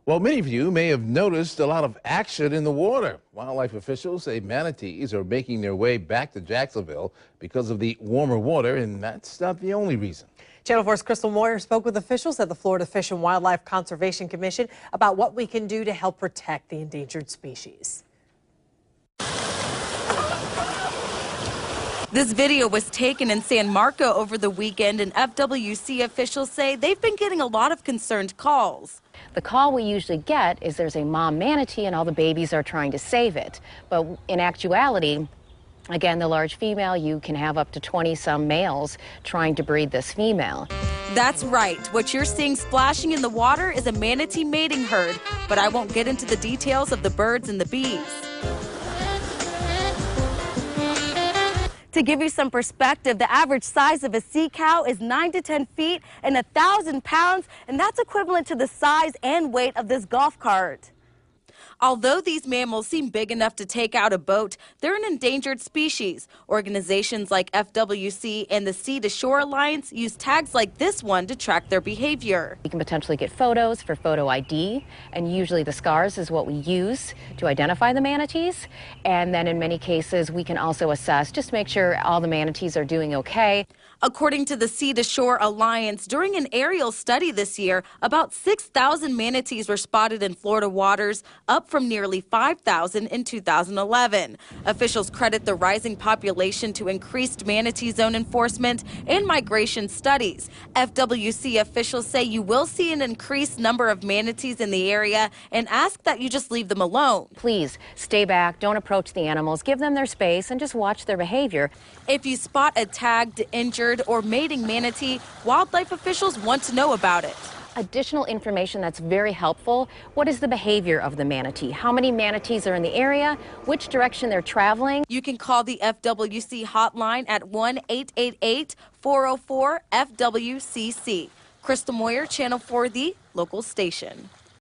Well, many of you may have noticed a lot of action in the water. Wildlife officials say manatees are making their way back to Jacksonville because of the warmer water, and that's not the only reason. Channel 4's Crystal Moyer spoke with officials at the Florida Fish and Wildlife Conservation Commission about what we can do to help protect the endangered species. This video was taken in San Marco over the weekend, and FWC officials say they've been getting a lot of concerned calls. The call we usually get is there's a mom manatee and all the babies are trying to save it. But in actuality, again, the large female, you can have up to 20-some males trying to breed this female. That's right. What you're seeing splashing in the water is a manatee mating herd, but I won't get into the details of the birds and the bees. To give you some perspective, the average size of a sea cow is 9 to 10 feet and 1,000 pounds, and that's equivalent to the size and weight of this golf cart. Although these mammals seem big enough to take out a boat, they're an endangered species. Organizations like FWC and the Sea to Shore Alliance use tags like this one to track their behavior. You can potentially get photos for photo ID, and usually the scars is what we use to identify the manatees. And then in many cases, we can also assess, just make sure all the manatees are doing okay. According to the Sea to Shore Alliance, during an aerial study this year, about 6,000 manatees were spotted in Florida waters, up from nearly 5,000 in 2011. Officials credit the rising population to increased manatee zone enforcement and migration studies. FWC officials say you will see an increased number of manatees in the area and ask that you just leave them alone. Please stay back, don't approach the animals, give them their space, and just watch their behavior. If you spot a tagged, injured, or mating manatee, wildlife officials want to know about it. Additional information that's very helpful. What is the behavior of the manatee? How many manatees are in the area? Which direction they're traveling? You can call the FWC hotline at 1-888-404-FWCC. Crystal Moyer, Channel 4, the local station.